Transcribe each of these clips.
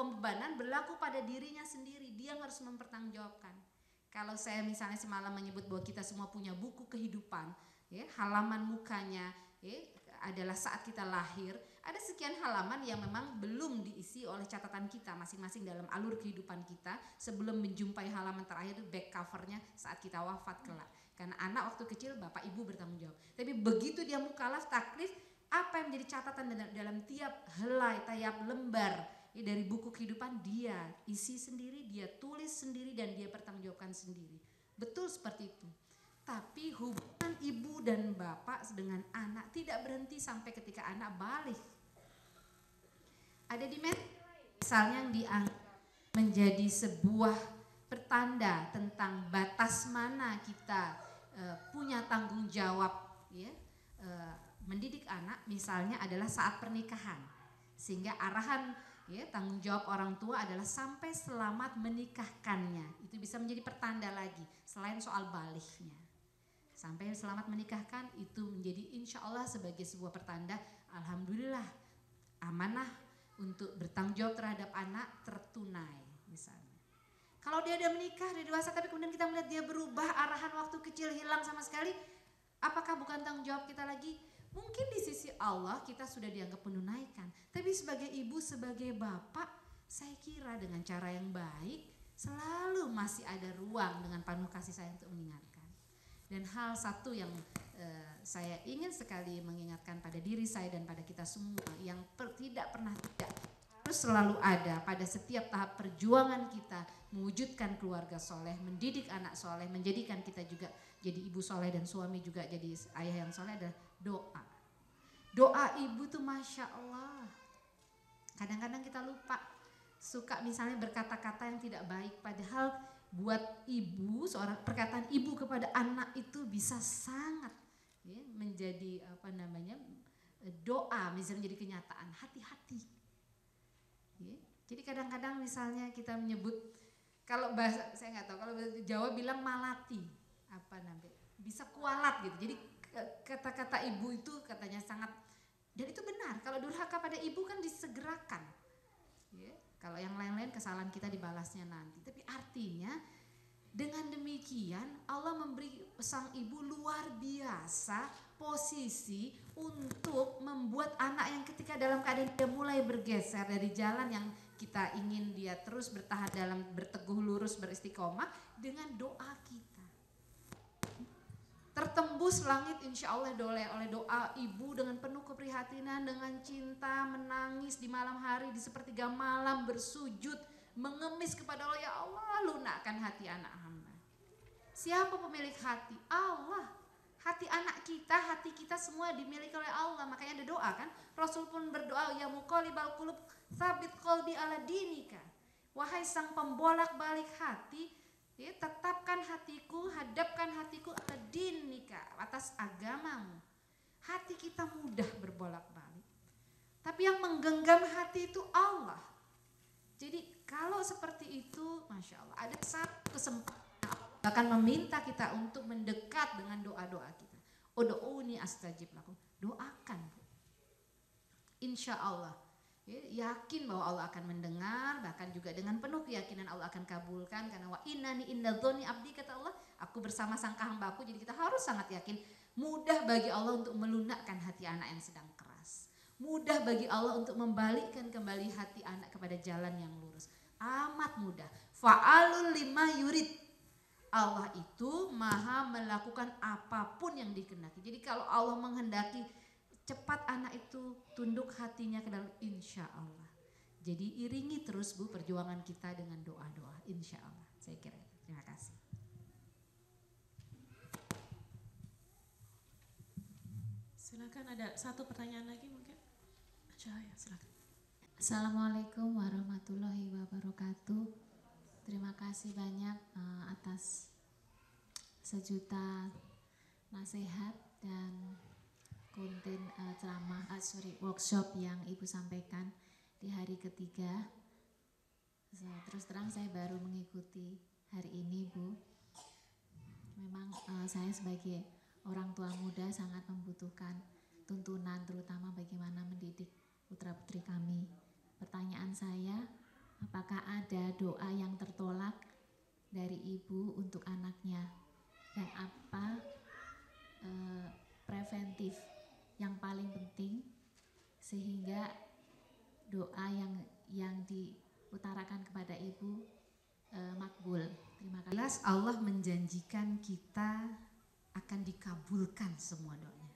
pembebanan berlaku pada dirinya sendiri, dia harus mempertanggungjawabkan. Kalau saya misalnya semalam menyebut bahwa kita semua punya buku kehidupan, ya, halaman mukanya ya, adalah saat kita lahir, ada sekian halaman yang memang belum diisi oleh catatan kita masing-masing dalam alur kehidupan kita sebelum menjumpai halaman terakhir itu back covernya saat kita wafat kelak. Karena anak waktu kecil bapak ibu bertanggung jawab. Tapi begitu dia mukallaf taklif, apa yang menjadi catatan dalam tiap helai, tiap lembar ya, dari buku kehidupan dia isi sendiri, dia tulis sendiri dan dia pertanggungjawabkan sendiri. Betul seperti itu. Tapi hubungan ibu dan bapak dengan anak tidak berhenti sampai ketika anak balik. Ada dimensi misalnya yang dianggap menjadi sebuah pertanda tentang batas mana kita punya tanggung jawab ya, mendidik anak, misalnya adalah saat pernikahan. Sehingga arahan ya, tanggung jawab orang tua adalah sampai selamat menikahkannya. Itu bisa menjadi pertanda lagi selain soal baliknya. Sampai selamat menikahkan itu menjadi insya Allah sebagai sebuah pertanda, alhamdulillah amanah untuk bertanggung jawab terhadap anak tertunai misalnya. Kalau dia udah menikah, dia dewasa tapi kemudian kita melihat dia berubah, arahan waktu kecil hilang sama sekali, apakah bukan tanggung jawab kita lagi? Mungkin di sisi Allah kita sudah dianggap menunaikan, tapi sebagai ibu, sebagai bapak, saya kira dengan cara yang baik selalu masih ada ruang dengan penuh kasih sayang untuk mengingatkan. Dan hal satu yang saya ingin sekali mengingatkan pada diri saya dan pada kita semua yang tidak pernah tidak harus selalu ada pada setiap tahap perjuangan kita mewujudkan keluarga soleh, mendidik anak soleh, menjadikan kita juga jadi ibu soleh dan suami juga jadi ayah yang soleh adalah doa. Doa ibu tuh Masya Allah. Kadang-kadang kita lupa, suka misalnya berkata-kata yang tidak baik, padahal buat ibu, seorang perkataan ibu kepada anak itu bisa sangat ya, menjadi apa namanya doa, misalnya menjadi kenyataan. Hati-hati ya. Jadi kadang-kadang misalnya kita menyebut, kalau bahasa saya nggak tahu, kalau bahasa Jawa bilang malati, apa namanya, bisa kualat gitu. Jadi kata-kata ibu itu katanya sangat, dan itu benar, kalau durhaka pada ibu kan disegerakan ya. Kalau yang lain-lain kesalahan kita dibalasnya nanti. Tapi artinya dengan demikian Allah memberi sang ibu luar biasa posisi untuk membuat anak yang ketika dalam keadaan dia mulai bergeser dari jalan yang kita ingin dia terus bertahan dalam berteguh lurus beristiqomah dengan doa kita. Tertembus langit insya Allah oleh doa ibu dengan penuh keprihatinan, dengan cinta, menangis di malam hari, di sepertiga malam bersujud, mengemis kepada Allah, ya Allah lunakkan hati anak hamba. Siapa pemilik hati? Allah. Hati anak kita, hati kita semua dimiliki oleh Allah, makanya ada doa kan. Rasul pun berdoa, ya muqallibal qulub tsabit qalbi ala dinika. Wahai sang pembolak balik hati, ya, tetapkan hatiku, hadapkan hatiku ala dinika, atas agamamu. Hati kita mudah berbolak-balik, tapi yang menggenggam hati itu Allah. Jadi kalau seperti itu, Masya Allah, ada satu kesempatan bahkan meminta kita untuk mendekat dengan doa-doa kita. Ud'uni astajib lakum, doakan Bu. Insya Allah yakin bahwa Allah akan mendengar, bahkan juga dengan penuh keyakinan Allah akan kabulkan, karena wa innani inda dzonni abdi, kata Allah, aku bersama sangka hambaku. Jadi kita harus sangat yakin, mudah bagi Allah untuk melunakkan hati anak yang sedang keras, mudah bagi Allah untuk membalikkan kembali hati anak kepada jalan yang lurus, amat mudah. Fa'alul lima yurid, Allah itu maha melakukan apapun yang dikehendaki. Jadi kalau Allah menghendaki cepat anak itu tunduk hatinya ke dalam, insya Allah. Jadi iringi terus Bu perjuangan kita dengan doa-doa, insya Allah. Saya kira itu. Terima kasih. Silakan, ada satu pertanyaan lagi mungkin. Cahaya, silakan. Assalamualaikum warahmatullahi wabarakatuh. Terima kasih banyak atas sejuta nasihat dan konten workshop yang Ibu sampaikan di hari ketiga. Terus terang saya baru mengikuti hari ini Bu. Memang saya sebagai orang tua muda sangat membutuhkan tuntunan, terutama bagaimana mendidik putra-putri kami. Pertanyaan saya, apakah ada doa yang tertolak dari ibu untuk anaknya, dan apa preventif yang paling penting sehingga doa yang diutarakan kepada ibu makbul. Terima kasih. Jelas Allah menjanjikan kita akan dikabulkan semua doanya.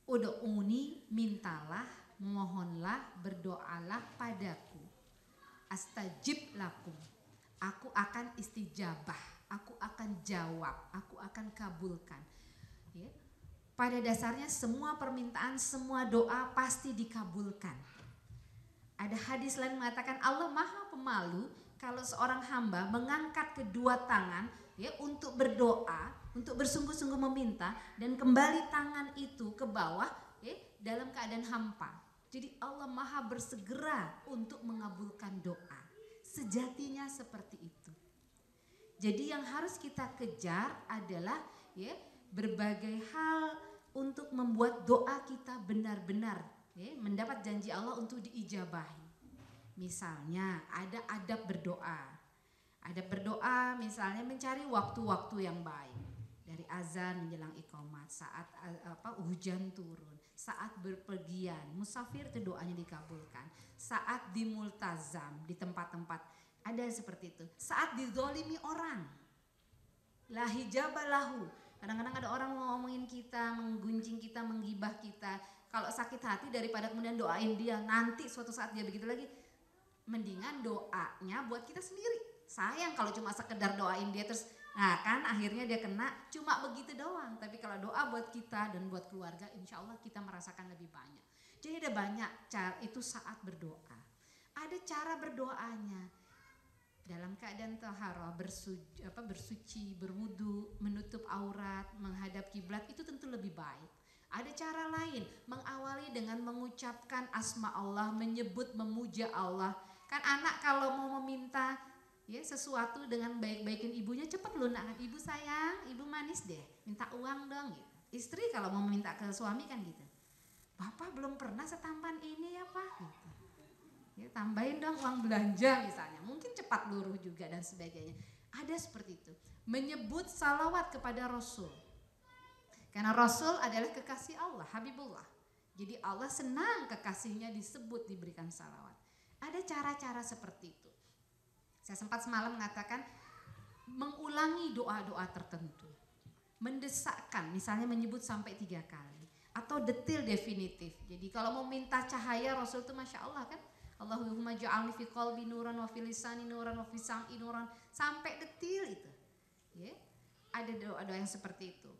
Ud'uni, mintalah, mohonlah, berdoalah padaku. Astajib lakum. Aku akan istijabah, aku akan jawab, aku akan kabulkan. Ya. Pada dasarnya semua permintaan, semua doa pasti dikabulkan. Ada hadis lain mengatakan Allah Maha Pemalu kalau seorang hamba mengangkat kedua tangan ya untuk berdoa, untuk bersungguh-sungguh meminta dan kembali tangan itu ke bawah ya, dalam keadaan hampa. Jadi Allah Maha bersegera untuk mengabulkan doa. Sejatinya seperti itu. Jadi yang harus kita kejar adalah ya berbagai hal untuk membuat doa kita benar-benar ya, mendapat janji Allah untuk diijabahi. Misalnya ada adab berdoa. Adab berdoa misalnya mencari waktu-waktu yang baik. Dari azan menjelang iqamat, saat hujan turun, saat berpergian, musafir itu doanya dikabulkan. Saat di multazam, di tempat-tempat ada seperti itu. Saat dizolimi orang, la hijaba lahu. Kadang-kadang ada orang ngomongin kita, menggunjing kita, menggibah kita. Kalau sakit hati daripada kemudian doain dia, nanti suatu saat dia begitu lagi, mendingan doanya buat kita sendiri. Sayang kalau cuma sekedar doain dia terus, nah kan akhirnya dia kena cuma begitu doang. Tapi kalau doa buat kita dan buat keluarga, insya Allah kita merasakan lebih banyak. Jadi ada banyak cara itu saat berdoa. Ada cara berdoanya dalam keadaan taharah, bersuci, berwudu, menutup aurat, menghadap kiblat itu tentu lebih baik. Ada cara lain, mengawali dengan mengucapkan asma Allah, menyebut memuja Allah. Kan anak kalau mau meminta ya sesuatu dengan baik-baikin ibunya, cepet lunakan, ibu sayang, ibu manis deh, minta uang dong gitu. Istri kalau mau meminta ke suami kan gitu, bapak belum pernah setampan ini ya pak gitu. Ya, tambahin dong uang belanja misalnya, mungkin cepat luruh juga dan sebagainya. Ada seperti itu, menyebut salawat kepada Rasul, karena Rasul adalah kekasih Allah, Habibullah. Jadi Allah senang kekasihnya disebut, diberikan salawat. Ada cara-cara seperti itu. Saya sempat semalam mengatakan mengulangi doa-doa tertentu, mendesakkan, misalnya menyebut sampai 3 kali, atau detail definitif. Jadi kalau mau minta cahaya Rasul itu masya Allah kan, Allahumma ja'alni fi qalbi nuran wa fi lisani nuran wa fi sam'i nuran, sampai detail itu. Ya. Ada doa-doa yang seperti itu.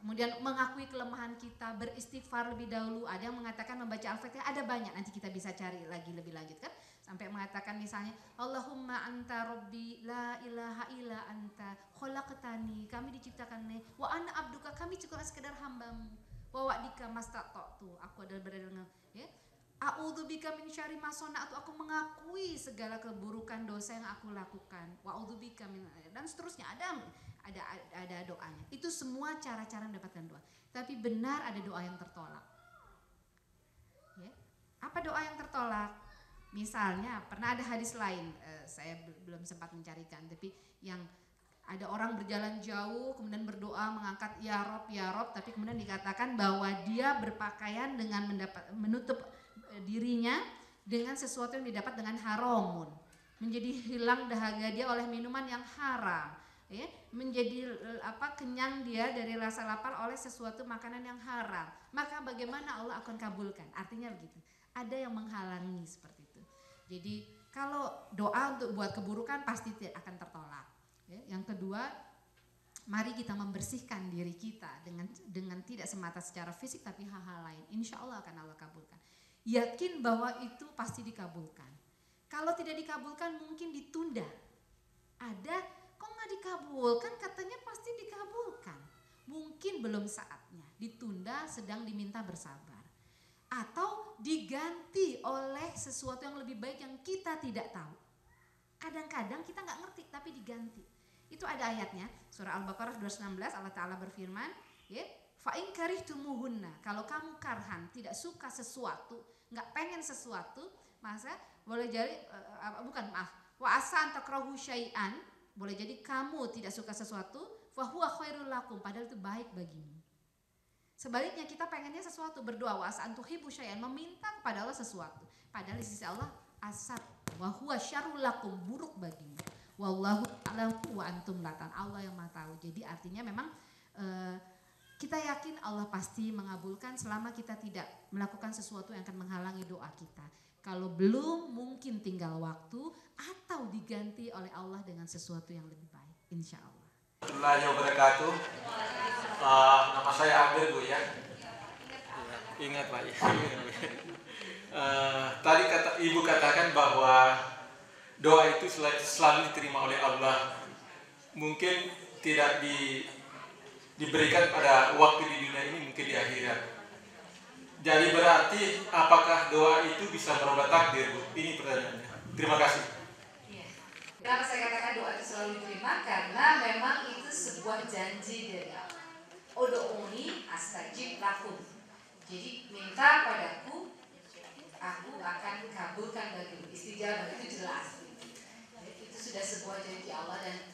Kemudian mengakui kelemahan kita, beristighfar lebih dahulu. Ada yang mengatakan membaca Al-Fatihah, ada banyak, nanti kita bisa cari lagi lebih lanjut kan. Sampai mengatakan misalnya Allahumma anta rabbi la ilaha illa anta khalaqtani, kami diciptakan wa ana abduka, kami cuma sekedar hambamu, wa wa'dika mastata'tu, aku adalah berada dengan ya. A'udzubika min syarri ma sana'tu, aku mengakui segala keburukan dosa yang aku lakukan. Wa'udzubika min, dan seterusnya ada doanya. Itu semua cara-cara mendapatkan doa. Tapi benar ada doa yang tertolak. Ya. Apa doa yang tertolak? Misalnya pernah ada hadis lain, saya belum sempat mencarikan, tapi yang ada orang berjalan jauh kemudian berdoa mengangkat ya Rob, tapi kemudian dikatakan bahwa dia berpakaian dengan menutup dirinya dengan sesuatu yang didapat dengan haramun, menjadi hilang dahaga dia oleh minuman yang haram, ya, menjadi kenyang dia dari rasa lapar oleh sesuatu makanan yang haram, maka bagaimana Allah akan kabulkan? Artinya begitu, ada yang menghalangi seperti itu. Jadi kalau doa untuk buat keburukan pasti akan tertolak. Ya, yang kedua, mari kita membersihkan diri kita dengan tidak semata secara fisik tapi hal-hal lain. Insya Allah akan Allah kabulkan. Yakin bahwa itu pasti dikabulkan. Kalau tidak dikabulkan mungkin ditunda. Ada kok nggak dikabulkan, katanya pasti dikabulkan. Mungkin belum saatnya, ditunda, sedang diminta bersabar. Atau diganti oleh sesuatu yang lebih baik yang kita tidak tahu. Kadang-kadang kita nggak ngerti tapi diganti. Itu ada ayatnya, surah Al-Baqarah 216, Allah Ta'ala berfirman, ya, fa'in karihtumuhunna, kalau kamu karhan, tidak suka sesuatu, nggak pengen sesuatu, masa boleh jadi wa asa an takrahu syai'an, boleh jadi kamu tidak suka sesuatu, fa huwa khairul lakum, padahal itu baik bagimu. Sebaliknya kita pengennya sesuatu, berdoa wa asa an tuhibbu syai'an, meminta kepada Allah sesuatu, padahal di sisi Allah asad wa huwa syarrul lakum, buruk bagimu. Wallahu a'lam wa antum la ta'lamun, Allah yang Maha tahu. Jadi artinya memang kita yakin Allah pasti mengabulkan selama kita tidak melakukan sesuatu yang akan menghalangi doa kita. Kalau belum, mungkin tinggal waktu atau diganti oleh Allah dengan sesuatu yang lebih baik, insya Allah. Warahmatullahi wabarakatuh. Nama saya Amir, Bu ya. Ingat Pak ya. Tadi Ibu katakan bahwa doa itu selalu diterima oleh Allah. Mungkin tidak diberikan pada waktu di dunia ini, mungkin di akhirat. Jadi berarti apakah doa itu bisa merubah takdir, Bu? Ini pertanyaannya. Terima kasih. Iya. Kenapa saya katakan doa itu selalu diterima? Karena memang itu sebuah janji dari Allah. Ud'uni astajib lakum. Jadi minta padaku, aku akan kabulkan bagimu. Istijabah itu jelas. Itu sudah sebuah janji Allah dan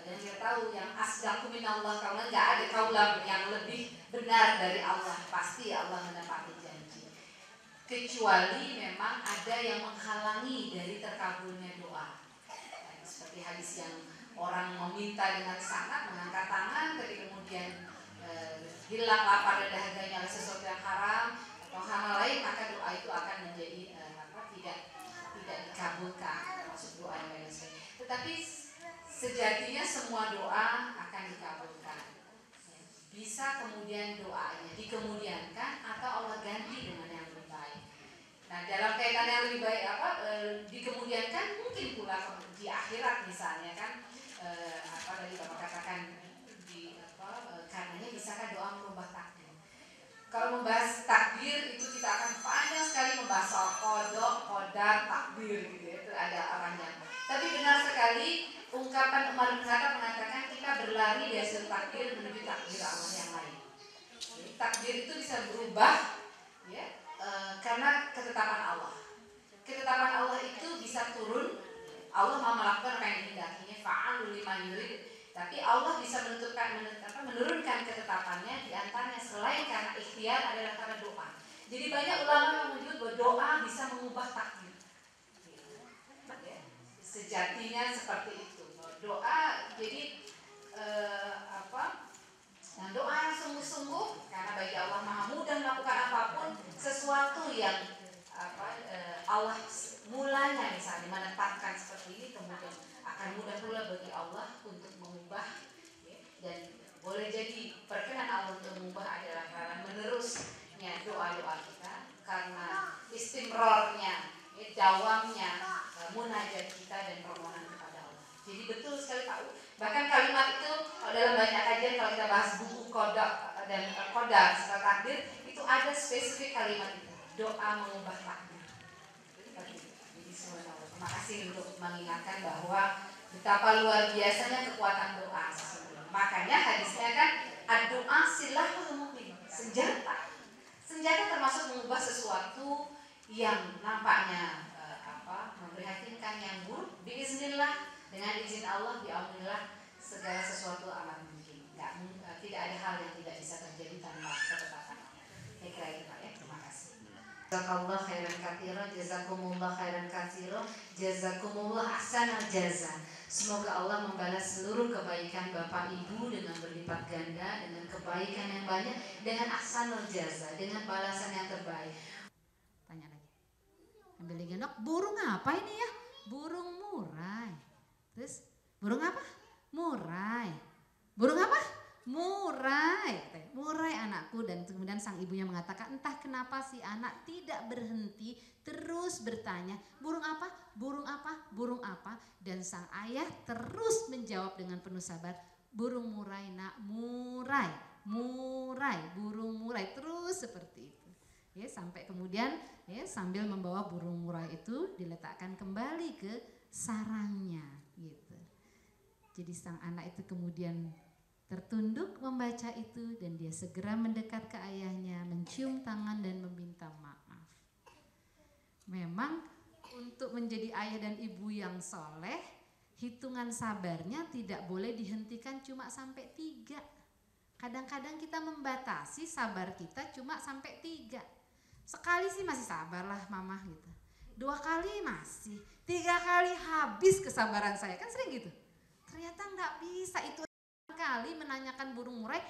dan kita tahu yang asdaqu minallah, kalau nggak ada kaulah yang lebih benar dari Allah, pasti Allah menepati janji, kecuali memang ada yang menghalangi dari terkabulnya doa, seperti hadis yang orang meminta dengan sangat mengangkat tangan, tapi kemudian hilang lapar dan dahaganya oleh sesuatu yang haram atau hal lain, maka doa itu akan menjadi tidak dikabulkan, termasuk doa yang lain. Tetapi sejatinya semua doa akan dikabulkan. Bisa kemudian doanya dikemudiankan atau Allah ganti dengan yang lebih baik. Nah, dalam kaitan yang lebih baik dikemudiankan, mungkin pula di akhirat misalnya kan tadi Bapak katakan karenanya bisakah doa merubah takdir. Kalau membahas takdir itu kita akan panjang sekali membahas soal qadar, takdir gitu ya, itu ada arahnya. Tapi benar sekali ungkapan Umar bin Khattab mengatakan kita berlari dari satu takdir menuju takdir Allah yang lain. Jadi, takdir itu bisa berubah ya, karena ketetapan Allah. Ketetapan Allah itu bisa turun. Allah mau melakukan apa yang dihendakinya, fa'alul lima yurid. Tapi Allah bisa menurunkan ketetapannya, diantaranya selain karena ikhtiar adalah karena doa. Jadi banyak ulama yang menyebut bahwa doa bisa mengubah takdir. Sejatinya seperti itu. Doa jadi doa yang sungguh-sungguh, karena bagi Allah Maha mudah melakukan apapun, sesuatu yang Allah mulanya misalnya menetapkan seperti ini, kemudian akan mudah pula bagi Allah untuk mengubah ya, dan boleh jadi perkenan Allah untuk mengubah adalah karena menerusnya doa-doa kita, karena istimrornya, dawamnya munajat kita dan permohonan kepada Allah. Jadi betul sekali tahu. Bahkan kalimat itu dalam banyak kajian, kalau kita bahas buku qada dan qadar serta takdir, itu ada spesifik kalimat itu, doa mengubah takdir. Jadi sebenarnya terima kasih untuk mengingatkan bahwa betapa luar biasanya kekuatan doa. Makanya hadisnya kan ad-doa silahul mu'min, senjata. Senjata termasuk mengubah sesuatu yang nampaknya memprihatinkan, yang buruk, biiznillah, dengan izin Allah, bi'aunillah, segala sesuatu amat mungkin. Tidak ada hal yang tidak bisa terjadi tanpa ketetapan Allah. Saya kira itu Pak ya, terima kasih. Jazakallah khairan katsira, jazakumullah khairan katsira, jazakumullah ahsanal jaza. Semoga Allah membalas seluruh kebaikan Bapak Ibu dengan berlipat ganda, dengan kebaikan yang banyak, dengan ahsanul jaza, dengan balasan yang terbaik. Tanya lagi. Ambil lagi, burung apa ini ya? Burung murai. Terus burung apa? Murai. Burung apa? Murai. Murai anakku. Dan kemudian sang ibunya mengatakan, entah kenapa si anak tidak berhenti, terus bertanya, burung apa? Burung apa? Burung apa? Dan sang ayah terus menjawab dengan penuh sabar, burung murai nak, murai, murai, burung murai, terus seperti itu. Ya, sampai kemudian ya, sambil membawa burung murai itu diletakkan kembali ke sarangnya gitu. Jadi sang anak itu kemudian tertunduk membaca itu dan dia segera mendekat ke ayahnya, mencium tangan dan meminta maaf. Memang untuk menjadi ayah dan ibu yang soleh, hitungan sabarnya tidak boleh dihentikan cuma sampai 3. Kadang-kadang kita membatasi sabar kita cuma sampai 3. Sekali sih masih sabarlah mama gitu. 2 kali masih, 3 kali habis kesabaran saya, kan sering gitu. Ternyata nggak bisa, itu kali menanyakan burung murai